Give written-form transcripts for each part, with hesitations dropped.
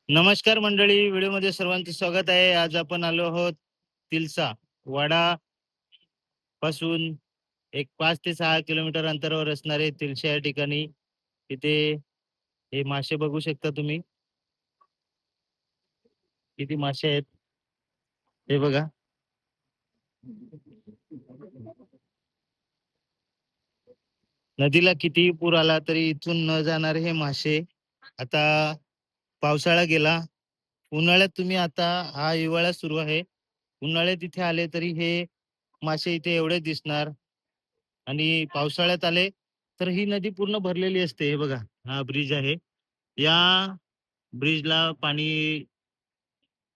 नमस्कार मंडळी, व्हिडिओमध्ये सर्वांचं स्वागत आहे. आज आपण आलो आहोत तिलसा वाडा पासून एक 5 ते 6 किलोमीटर अंतरावर असणारे तिलशा या ठिकाणी. इथे हे मासे बघू शकता तुम्ही. किती मासे आहेत हे बघा. नदीला कितीही पूर आला तरी इथून न जाणारे हे मासे. आता पावसाळा गेला. उन्हाळ्यात तुम्ही आता हा हिवाळा सुरू आहे. उन्हाळ्यात इथे आले तरी हे मासे इथे एवढे दिसणार. आणि पावसाळ्यात आले तर ही नदी पूर्ण भरलेली असते. हे बघा, हा ब्रिज आहे. या ब्रिजला पाणी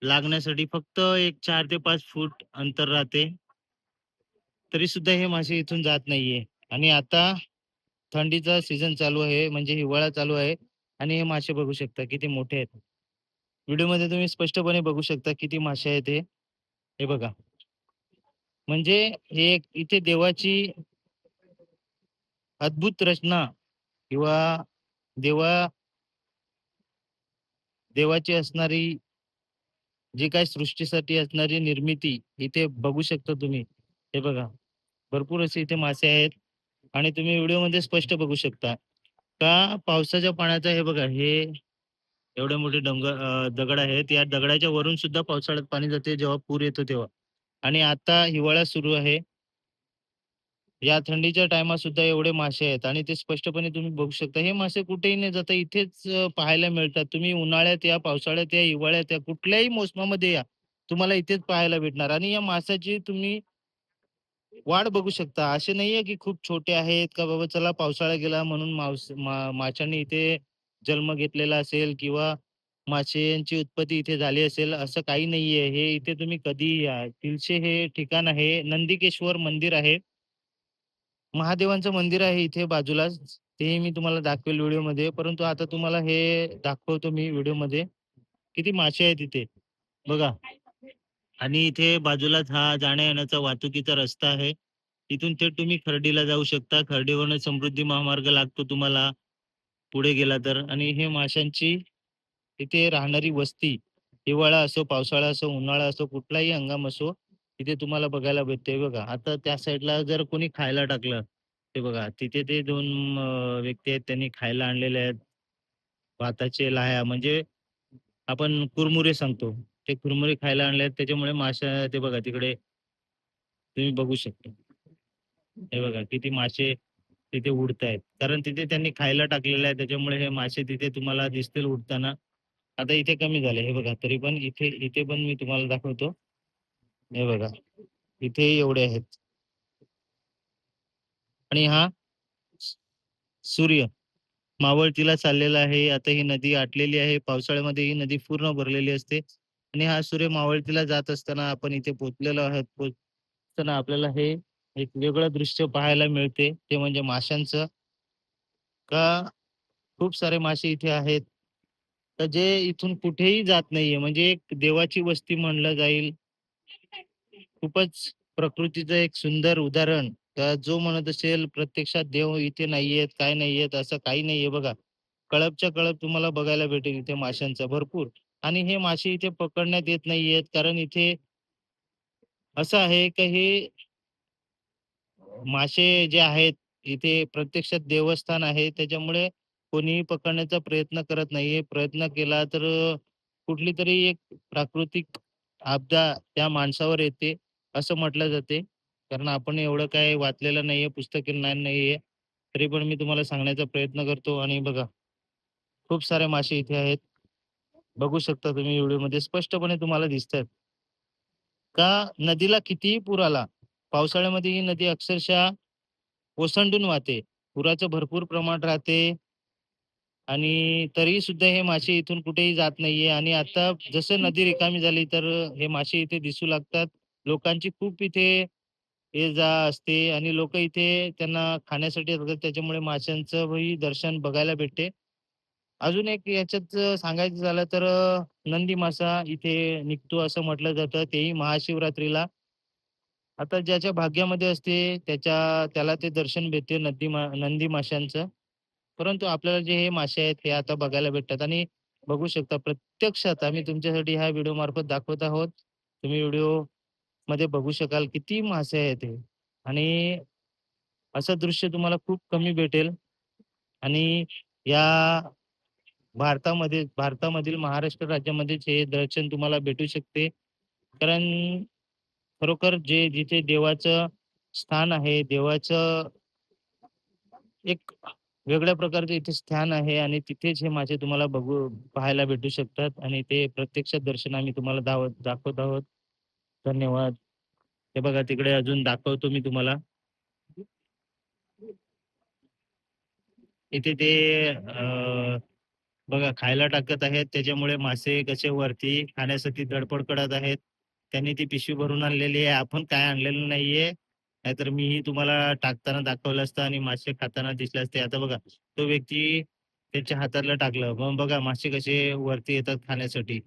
लागण्यासाठी फक्त एक 4 ते 5 फूट अंतर राहते. तरी सुद्धा हे मासे इथून जात नाहीये. आणि आता थंडीचा सीझन चालू आहे, म्हणजे हिवाळा चालू आहे. आणि हे मासे बघू शकता किती मोठे आहेत. व्हिडिओमध्ये तुम्ही स्पष्टपणे बघू शकता किती मासे आहेत हे. हे बघा. म्हणजे हे एक इथे देवाची अद्भुत रचना किंवा देवा देवाची असणारी जी काही सृष्टीसाठी असणारी निर्मिती इथे बघू शकता तुम्ही. हे बघा, भरपूर असे इथे मासे आहेत. आणि तुम्ही व्हिडिओमध्ये स्पष्ट बघू शकता का पावसाच्या पाण्याचा. हे बघा, हे एवढे मोठे दगड आहेत. या दगडाच्या वरून सुद्धा पावसाळ्यात पाणी जाते जेव्हा पूर येतो तेव्हा. आणि आता हिवाळा सुरू आहे. या थंडीच्या टाईमात सुद्धा एवढे मासे आहेत आणि ते स्पष्टपणे तुम्ही बघू शकता. हे मासे कुठेही न जाता इथेच पाहायला मिळतात. तुम्ही उन्हाळ्यात या, पावसाळ्यात या, हिवाळ्यात या, कुठल्याही मोसमामध्ये या, तुम्हाला इथेच पाहायला भेटणार. आणि या माशाची तुम्ही वाढ बघू शकता. असे नाहीये की खूप छोटे आहेत का बाबा चला पावसाळा गेला म्हणून माशांनी इथे जन्म घेतलेला असेल किंवा माशांची उत्पत्ती इथे झाली असेल, असं काही नाहीये. हे इथे तुम्ही कधीही या. तिलशे हे ठिकाण आहे. नंदिकेश्वर मंदिर आहे. महादेवांचं मंदिर आहे इथे बाजूलाच. तेही मी तुम्हाला दाखवेल व्हिडिओमध्ये. परंतु आता तुम्हाला हे दाखवतो मी व्हिडिओमध्ये. किती मासे आहेत इथे, बघा. आणि इथे बाजूलाच हा जाण्या-येण्याचा वाहतुकीचा रस्ता आहे. तिथून थेट तुम्ही खर्डीला जाऊ शकता. खर्डीवरून समृद्धी महामार्ग लागतो तुम्हाला पुढे गेला तर. आणि हे माशांची इथे राहणारी वस्ती, हिवाळा असो, पावसाळा असो, उन्हाळा असो, कुठलाही हंगाम असो, तिथे तुम्हाला बघायला भेटते. बघा, आता त्या साईडला जर कोणी खायला टाकलं, ते बघा तिथे ते 2 व्यक्ती आहेत, त्यांनी खायला आणलेले आहेत. भाताचे लाह्या म्हणजे आपण कुरमुरे सांगतो. ते कुरमुरे खायला आणले आहेत, त्याच्यामुळे माशा ते बघा तिकडे तुम्ही बघू शकता. हे बघा किती मासे तिथे उडतायत. कारण तिथे त्यांनी खायला टाकलेलं आहे, त्याच्यामुळे हे मासे तिथे तुम्हाला दिसतील उडताना. आता इथे कमी झाले हे बघा. तरी पण इथे इथे पण मी तुम्हाला दाखवतो. हे बघा, इथेही एवढे आहेत. आणि हा सूर्य मावळतीला चाललेला आहे. आता ही नदी आटलेली आहे. पावसाळ्यामध्ये ही नदी पूर्ण भरलेली असते. आणि हा सूर्य मावळतीला जात असताना आपण इथे पोहोचलेलो आहोत. पोहोचताना आपल्याला हे एक वेगळं दृश्य पाहायला मिळते. ते म्हणजे माशांचं. का खूप सारे मासे इथे आहेत. तर जे इथून कुठेही जात नाहीये. म्हणजे एक देवाची वस्ती म्हणलं जाईल. खूपच प्रकृतीचं एक सुंदर उदाहरण. का जो म्हणत असेल प्रत्यक्षात देव इथे नाहीयेत, काय नाहीयेत, असं काही नाहीये बघा. कळपच्या कळप तुम्हाला बघायला भेटेल इथे माशांचा भरपूर. आणि हे मासे इथे पकडण्यात येत नाहीयेत, कारण इथे असं आहे की हे मासे जे आहेत, इथे प्रत्यक्षात देवस्थान आहे. त्याच्यामुळे कोणीही पकडण्याचा प्रयत्न करत नाहीये. प्रयत्न केला तर कुठलीतरी एक प्राकृतिक आपदा त्या माणसावर येते, असं म्हटलं जाते. कारण आपण एवढं काही वाचलेलं नाहीये, पुस्तकी ज्ञान नाहीये. तरी पण मी तुम्हाला सांगण्याचा प्रयत्न करतो. आणि बघा, खूप सारे मासे इथे आहेत. बघू शकता तुम्ही व्हिडिओमध्ये स्पष्टपणे तुम्हाला दिसतायत. का नदीला कितीही पूर आला, पावसाळ्यामध्ये ही नदी अक्षरशः ओसंडून वाहते. पुराचं भरपूर प्रमाण राहते. आणि तरीही सुद्धा हे मासे इथून कुठेही जात नाहीये. आणि आता जसं नदी रिकामी झाली, तर हे मासे इथे दिसू लागतात. लोकांची खूप इथे ये-जा असते आणि लोकं इथे त्यांना खाण्यासाठी येतात. त्याच्यामुळे माशांचंही दर्शन बघायला भेटते. अजून एक याच्यात सांगायचं झालं तर नंदी मासा इथे निघतो असं म्हटलं जातं, तेही महाशिवरात्रीला. आता ज्याच्या भाग्यामध्ये असते त्याला ते दर्शन भेटते नंदी माशांचं. परंतु आपल्याला जे हे मासे आहेत हे आता बघायला भेटतात. आणि बघू शकता प्रत्यक्षात आम्ही तुमच्यासाठी ह्या व्हिडिओ मार्फत दाखवत आहोत. तुम्ही व्हिडिओ मध्ये बघू शकाल किती मासे आहेत ते आणि असं दृश्य तुम्हाला खूप कमी भेटेल आणि या भारतामधील महाराष्ट्र राज्यामध्येच हे दर्शन तुम्हाला भेटू शकते. कारण खरोखर जिथे देवाचं स्थान आहे, देवाचं एक वेगळ्या प्रकारचं इथे स्थान आहे आणि तिथेच हे मासे तुम्हाला पाहायला भेटू शकतात आणि ते प्रत्यक्ष दर्शन आम्ही तुम्हाला दाखवत आहोत. धन्यवाद. हे बघा तिकडे अजून दाखवतो मी तुम्हाला. इथे ते बघा खायला टाकत आहेत. त्याच्यामुळे मासे कसे वरती खाण्यासाठी धडपड करत आहेत. त्यांनी ती पिशवी भरून आणलेली आहे. आपण काय आणलेलं नाहीये. नाहीतर मीही तुम्हाला टाकताना दाखवलं असतं आणि मासे खाताना दिसले असते. आता बघा तो व्यक्ती त्याच्या हातातलं टाकलं. मग बघा मासे कसे वरती येतात खाण्यासाठी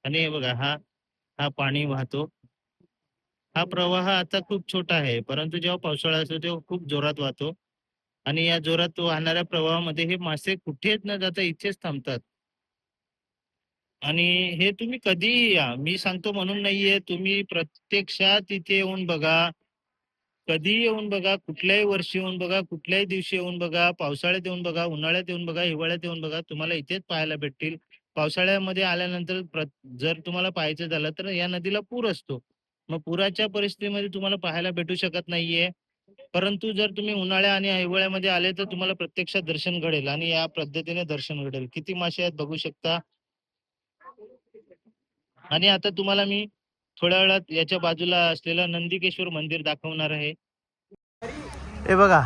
आणि हे बघा हा हा पाणी वाहतो. हा प्रवाह आता खूप छोटा आहे. परंतु जेव्हा पावसाळा असतो तेव्हा खूप जोरात वाहतो आणि या जोरात वाहणाऱ्या प्रवाहामध्ये हे मासे कुठेच न जाता इथेच थांबतात. आणि हे तुम्ही कधीही या. मी सांगतो म्हणून नाहीये. तुम्ही प्रत्यक्षात इथे येऊन बघा. कधीही येऊन बघा, कुठल्याही वर्षी येऊन बघा, कुठल्याही दिवशी येऊन बघा, पावसाळ्यात येऊन बघा, उन्हाळ्यात येऊन बघा, हिवाळ्यात येऊन बघा, तुम्हाला इथेच पाहायला भेटतील. पावसाळ्यामध्ये आल्यानंतर जर तुम्हाला पाहायचं झालं तर या नदीला पूर असतो. मग पुराच्या परिस्थितीमध्ये तुम्हाला पाहायला भेटू शकत नाहीये. परंतु जर तुम्ही उन्हाळ्या आणि हिवाळ्यामध्ये आले तर तुम्हाला प्रत्यक्षात दर्शन घडेल आणि या पद्धतीने दर्शन घडेल. किती मासे आहेत बघू शकता. आणि आता तुम्हाला मी थोड्या वेळात याच्या बाजूला असलेलं नंदिकेश्वर मंदिर दाखवणार आहे. हे बघा,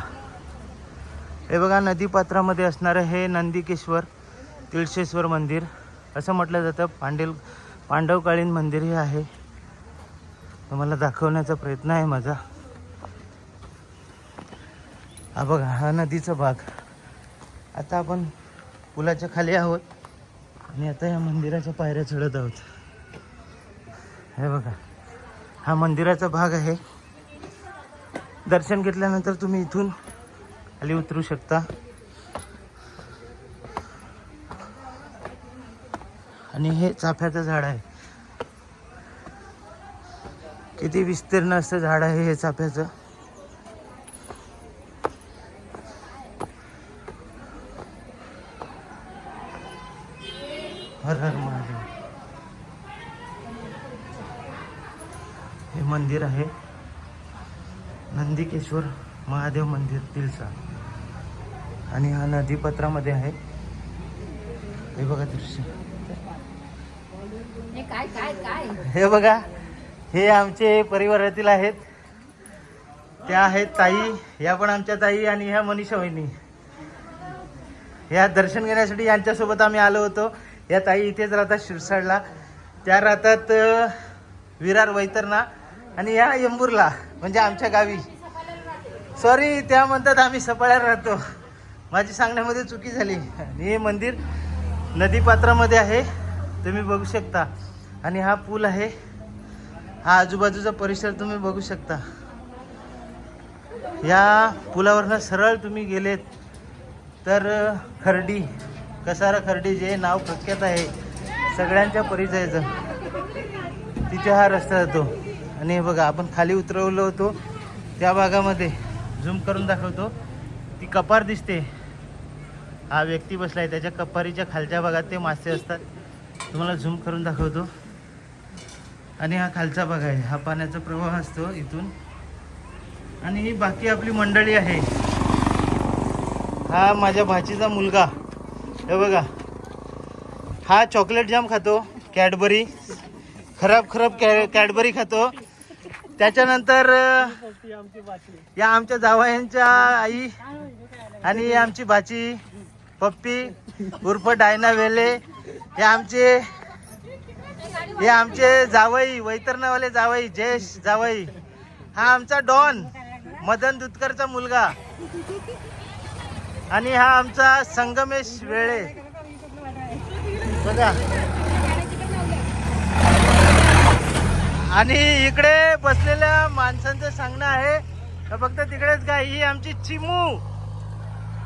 हे बघा नदीपात्रामध्ये असणारं हे नंदिकेश्वर तिळशेश्वर मंदिर असं म्हटलं जातं. पांडवकालीन मंदिर हे आहे. तुम्हाला दाखवण्याचा प्रयत्न आहे माझा. हा बघा हा नदीचा भाग. आता आपण पुलाच्या खाली आहोत आणि आता या मंदिराच्या पायऱ्या चढत आहोत. हे बघा हा मंदिराचा भाग आहे. दर्शन घेतल्यानंतर तुम्ही इथून खाली उतरू शकता आणि हे चाफ्याचं झाड आहे. किती विस्तीर्ण असं झाड आहे हे चाफ्याचं. हर हर महादेव. हे मंदिर आहे नंदिकेश्वर महादेव मंदिर तिळसा आणि हा नदीपात्रामध्ये आहे. हे बघा दृश्य. हे बघा हे आमचे परिवारातील आहेत. त्या आहेत ताई. या पण आमच्या ताई आणि ह्या मनीषा वहिनी. या दर्शन घेण्यासाठी यांच्यासोबत आम्ही आलो होतो. या ताई इथेच राहतात शिरसाडला. त्या राहतात विरार वैतरणा आणि या यंबूरला म्हणजे आमच्या गावी. सॉरी त्या म्हणतात आम्ही सपाळ्यात राहतो. माझी सांगण्यामध्ये चुकी झाली. आणि हे मंदिर नदीपात्रामध्ये आहे तुम्ही बघू शकता. आणि हा पूल आहे. हा आजूबाजूचा परिसर तुम्ही बघू शकता. या पुलावरनं सरळ तुम्ही गेलेत तर खर्डी कसारा खर्डी जे नाव प्रख्यात आहे सगळ्यांच्या परिचयाचं, तिथे हा रस्ता जातो. आणि हे बघा आपण खाली उतरवलो होतो त्या भागामध्ये झूम करून दाखवतो. ती कपार दिसते. हा व्यक्ती बसलाय त्याच्या कपारीच्या खालच्या भागात ते मासे असतात. तुम्हाला झूम करून दाखवतो. आणि हा खालचा भाग आहे. हा पाण्याचा प्रवाह असतो इथून. आणि ही बाकी आपली मंडळी आहे. हा माझ्या भाचीचा मुलगा. हे बघा हा चॉकलेट जाम खातो. कॅडबरी खराब कॅडबरी खातो. त्याच्यानंतर या आमच्या जावयांच्या आई आणि आमची भाची पप्पी उर्फ डायना वेले. हे आमचे जावई वैतरणावाले जावई जयेश जावई. हा आमचा डॉन मदन दुधकरचा मुलगा. आणि हा आमचा संगमेश वेळे. बघा आणि इकडे बसलेल्या माणसांचं सांगणं आहे फक्त तिकडेच काय. ही आमची चिमू.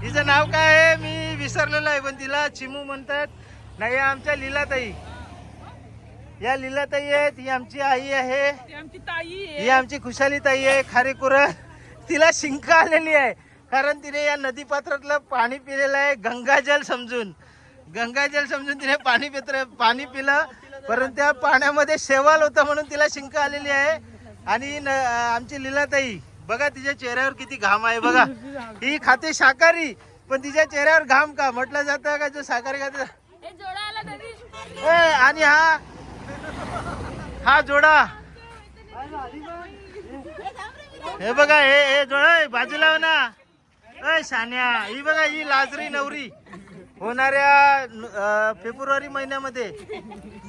हिचं नाव काय आहे मी विसरलेलं आहे पण तिला चिमू म्हणतात. नाही आमच्या लीलाताई, या लीलाताई आहेत, ही आमची आई आहे, ही आमची खुशाली ताई आहे खारेकुर. तिला शिंका आलेली आहे कारण तिने या नदी पात्रातलं पाणी पिलेलं आहे, गंगाजल समजून तिने पाणी पिलं, परंतु त्या पाण्यामध्ये शेवाल होता म्हणून तिला शिंका आलेली आहे. आणि आमची लीलाताई बघा, तिच्या चेहऱ्यावर किती घाम आहे बघा. ही खाते शाकाहारी पण तिच्या चेहऱ्यावर घाम का म्हटलं जातं का जो शाकाहारी खाते. आणि हा जोडा, हे बघा, हे जोडा बाजूला हो ना. शान्या, ही बघा, ही लाजरी नवरी होणाऱ्या फेब्रुवारी महिन्यामध्ये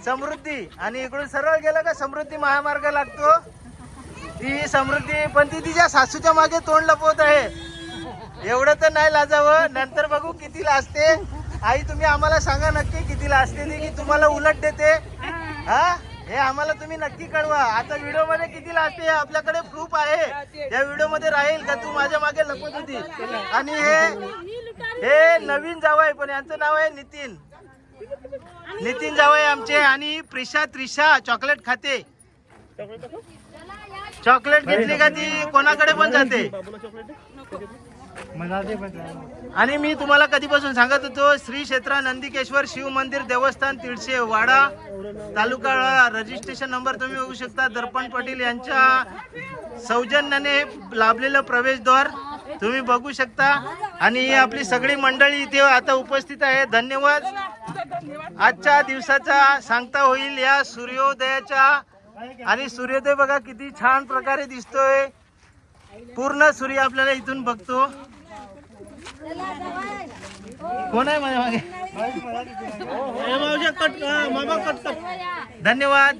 समृद्धी. आणि इकडून सरळ गेलं का समृद्धी महामार्ग लागतो. ती समृद्धी पण ती तिच्या सासूच्या मागे तोंड लपवत आहे. एवढं तर नाही लाजावं, नंतर बघू किती लाजते. आई तुम्ही आम्हाला सांगा नक्की किती लाजते ती, की तुम्हाला उलट देते. हा, हे आम्हाला तुम्ही नक्की कळवा. आता व्हिडिओ मध्ये किती लाजते आपल्याकडे प्रूफ आहे. या व्हिडिओ मध्ये राहील का तू माझ्या मागे लपत होती. आणि हे नवीन जावई, पण यांचं नाव आहे नितीन जावई आमचे. आणि त्रिशा चॉकलेट खाते. चॉकलेट घेतली का ती कोणाकडे पण जाते. आणि मी तुम्हाला कधीपासून सांगत होतो, श्री क्षेत्र नंदिकेश्वर शिव मंदिर देवस्थान तिळशे वाडा तालुका, रजिस्ट्रेशन नंबर तुम्ही बघू शकता. दर्पण पाटील यांच्या सौजन्याने लाभलेलं प्रवेशद्वार तुम्ही बघू शकता. आणि आपली सगळी मंडळी इथे आता उपस्थित आहे. धन्यवाद. आजच्या दिवसाचा सांगता होईल या सूर्योदयाच्या. आणि सूर्योदय बघा किती छान प्रकारे दिसतोय. पूर्ण सूर्य आपल्याला इथून बघतो. कोण आहे माझ्या मागे. धन्यवाद.